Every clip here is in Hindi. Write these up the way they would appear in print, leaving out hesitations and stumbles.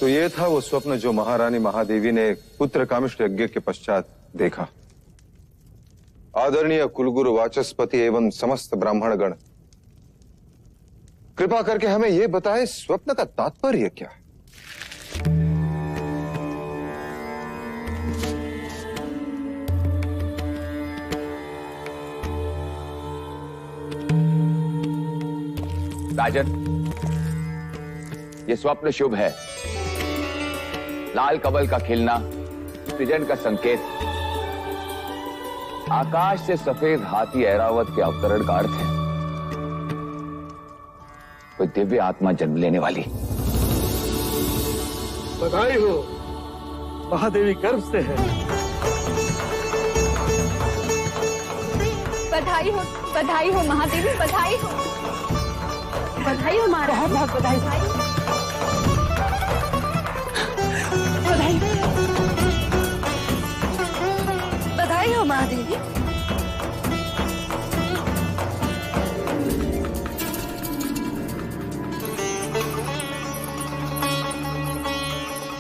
तो ये था वो स्वप्न जो महारानी महादेवी ने पुत्र कामिष्ट यज्ञ के पश्चात देखा। आदरणीय कुलगुरु वाचस्पति एवं समस्त ब्राह्मणगण, कृपा करके हमें यह बताएं, स्वप्न का तात्पर्य क्या है? राजन, ये स्वप्न शुभ है। लाल कमल का खिलना सृजन का संकेत, आकाश से सफेद हाथी ऐरावत के अवतरण का अर्थ है। कोई दिव्य आत्मा जन्म लेने वाली। बधाई हो, महादेवी गर्भ से है। बधाई हो महादेवी, बधाई हो महाराज, बहुत बहुत बधाई। बधाई हो महादेवी।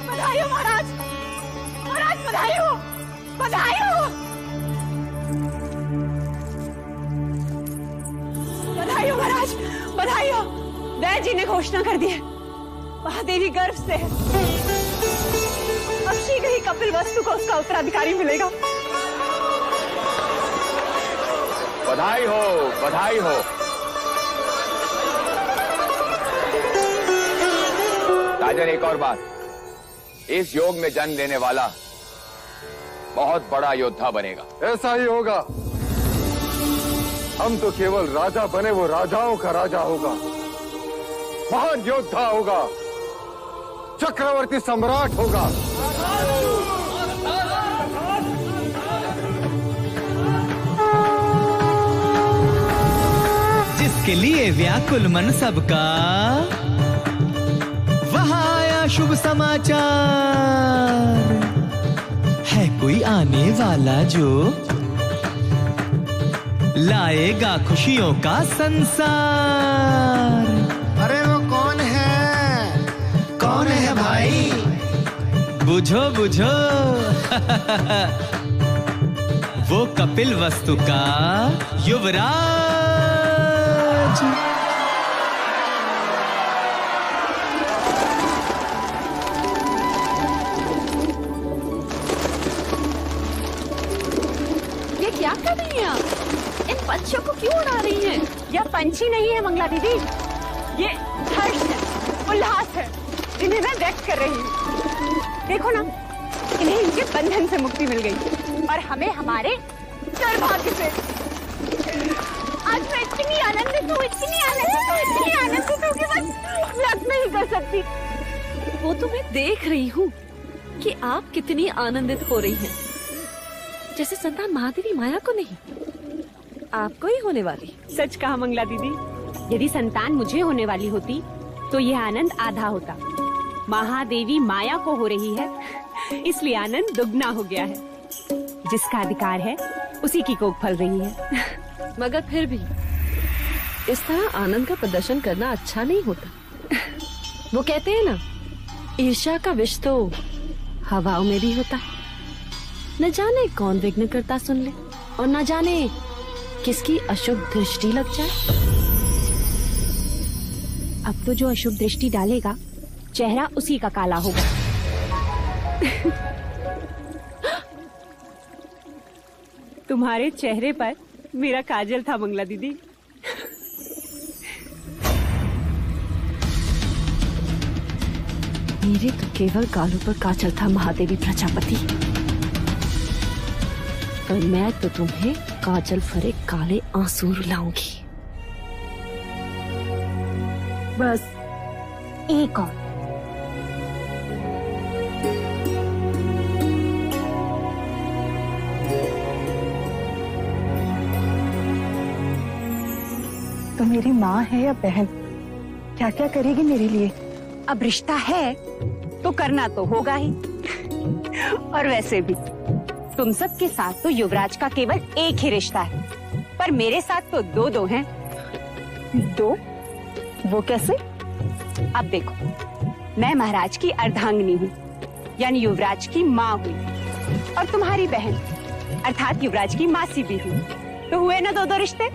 बधाई हो महाराज, बधाई हो। बधाई हो महाराज, बधाई हो। वैद्य जी ने घोषणा कर दी है, महादेवी गर्भ से है। अब शीघ्र ही कपिल वस्तु को उसका उत्तराधिकारी मिलेगा। बधाई हो, बधाई हो। राजन, एक और बात, इस योग में जन्म लेने वाला बहुत बड़ा योद्धा बनेगा। ऐसा ही होगा। हम तो केवल राजा बने, वो राजाओं का राजा होगा, महान योद्धा होगा, चक्रवर्ती सम्राट होगा। जिसके लिए व्याकुल मन सबका, वहां आया शुभ समाचार। है कोई आने वाला जो लाएगा खुशियों का संसार। अरे वो कौन है? कौन है भाई? बुझो बुझो वो कपिल वस्तु का युवराज। ये क्या कर रही हैं आप? इन पंछियों को क्यों उड़ा रही हैं? यह पंछी नहीं है मंगला दीदी, ये हर्ष है, उल्लास है, जिन्हें मैं व्यक्त कर रही हूँ। देखो ना, इन्हें इनके बंधन से मुक्ति मिल गई और हमें हमारे सौभाग्य से। आज मैं इतनी आनंदित हूँ, इतनी आनंदित हूँ कि बस व्यक्त नहीं कर सकती। वो तो मैं देख रही हूँ कि आप कितनी आनंदित हो रही हैं। जैसे संतान महादेवी माया को नहीं, आपको ही होने वाली। सच कहा मंगला दीदी, यदि संतान मुझे होने वाली होती तो यह आनंद आधा होता। महादेवी माया को हो रही है, इसलिए आनंद दुगना हो गया है। जिसका अधिकार है उसी की कोख फल रही है। मगर फिर भी इस तरह आनंद का प्रदर्शन करना अच्छा नहीं होता। वो कहते हैं ना, ईर्ष्या का विष तो हवाओं में भी होता है। न जाने कौन विघ्न करता सुन ले और न जाने किसकी अशुभ दृष्टि लग जाए। अब तो जो अशुभ दृष्टि डालेगा, चेहरा उसी का काला होगा। तुम्हारे चेहरे पर मेरा काजल था मंगला दीदी। मेरे तो केवल गालों पर काजल था महादेवी प्रजापति, पर मैं तो तुम्हें काजल भरे काले आंसू रुलाऊंगी। बस एक और। तो मेरी माँ है या बहन, क्या क्या करेगी मेरे लिए? अब रिश्ता है तो करना तो होगा ही। और वैसे भी तुम सबके साथ तो युवराज का केवल एक ही रिश्ता है, पर मेरे साथ तो दो दो हैं। दो? वो कैसे? अब देखो, मैं महाराज की अर्धांगिनी हूँ, यानी युवराज की माँ हुई, और तुम्हारी बहन अर्थात युवराज की मासी भी हूँ। तो हुए ना दो रिश्ते।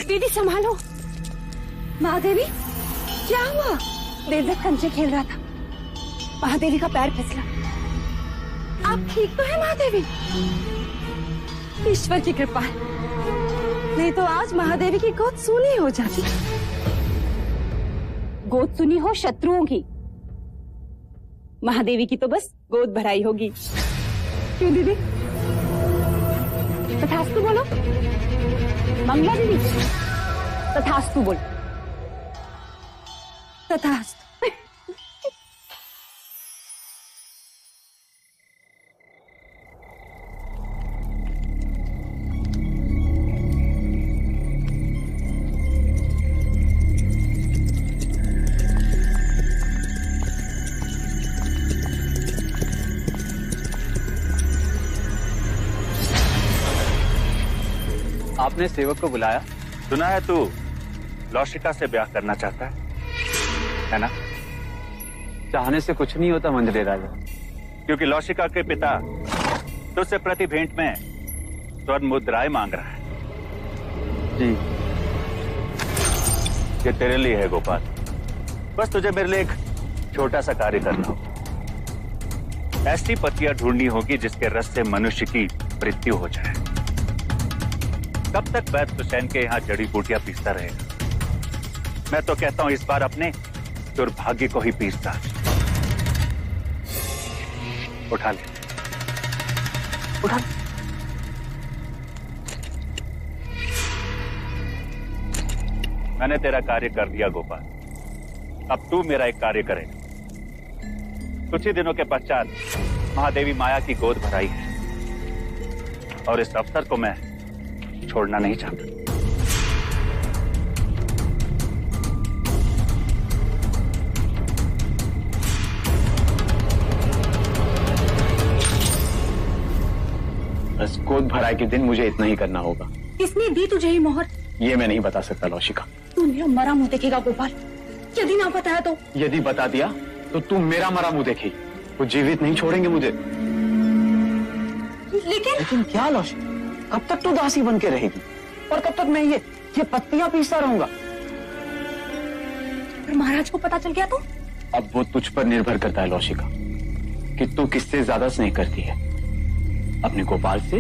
दीदी संभालो। महादेवी, क्या हुआ? देव कंचे खेल रहा था, महादेवी का पैर फिसला। आप ठीक तो है महादेवी? ईश्वर की कृपा है, नहीं तो आज महादेवी की गोद सूनी हो जाती। गोद सुनी हो शत्रुओं की, महादेवी की तो बस गोद भराई होगी। क्यों दीदी? तथास्तु बोलो। मंगला दीदी, तथास्तु बोल। तथास्तु। आपने सेवक को बुलाया? सुना है तू लौशिका से ब्याह करना चाहता है ना? चाहने से कुछ नहीं होता मंदिर राजा, क्योंकि लौशिका के पिता तुझसे प्रति भेंट में स्वर्ण मुद्राएं मांग रहा है। जी। ये तेरे लिए है गोपाल, बस तुझे मेरे लिए एक छोटा सा कार्य करना होगा। ऐसी पत्तियां ढूंढनी होगी जिसके रस से मनुष्य की मृत्यु हो जाए। कब तक वैद्य हुसैन के यहाँ जड़ी बूटियां पीसता रहेगा? मैं तो कहता हूं इस बार अपने दुर्भाग्य को ही पीसता। उठा ले, उठा ले। मैंने तेरा कार्य कर दिया गोपाल, अब तू मेरा एक कार्य करेगा। कुछ ही दिनों के पश्चात महादेवी माया की गोद भराई है, और इस अवसर को मैं छोड़ना नहीं चाहता। बस गोद भराई के दिन मुझे इतना ही करना होगा। किसने दी तुझे ये मोहर? ये मैं नहीं बता सकता लौशिका। तू मेरा मरा मुंह देखेगा गोपाल, यदि ना बताया तो? यदि बता दिया तो तुम मेरा मरा मुंह देखेगी, वो जीवित नहीं छोड़ेंगे मुझे। लेकिन क्या लौशिका, कब तक तू दासी बन के रहेगी और कब तक मैं ये पत्तियां पीसता रहूंगा? पर महाराज को पता चल गया तो? अब वो तुझ पर निर्भर करता है लौशिका कि तू किससे ज्यादा स्नेह करती है, अपने गोपाल से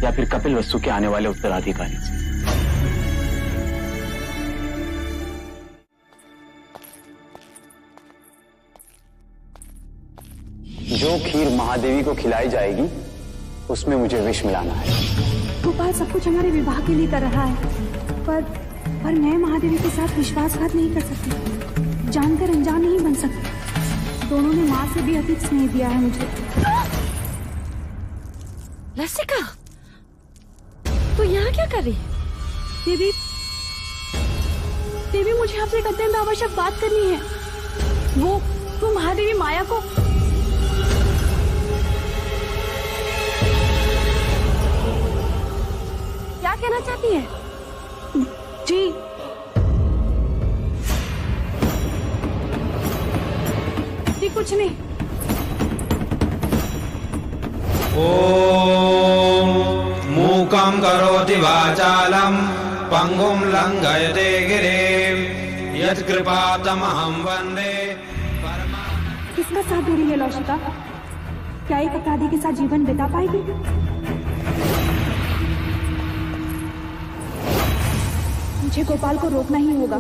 या फिर कपिल वस्तु के आने वाले उत्तराधिकारी से। जो खीर महादेवी को खिलाई जाएगी उसमें मुझे विष मिलाना है। गोपाल सब कुछ हमारे विवाह के लिए कर रहा है, पर मैं महादेवी के साथ विश्वासघात नहीं कर सकती, जानकर अनजान नहीं बन सकती। दोनों ने माँ से भी अधिक स्नेह दिया है मुझे। लसिका, तू यहाँ क्या कर रही है? देवी मुझे आपसे एक अत्यंत आवश्यक बात करनी है। वो महादेवी माया को क्या कहना चाहती है? जी कुछ नहीं। ओम मूकं करोति वाचालं पंगुं लंघयते गिरिं यत्कृपातमहं वन्दे। किसका साथ दे रही है लौशिका? क्या एक अपराधी के साथ जीवन बिता पाएगी? मुझे गोपाल को रोकना ही होगा।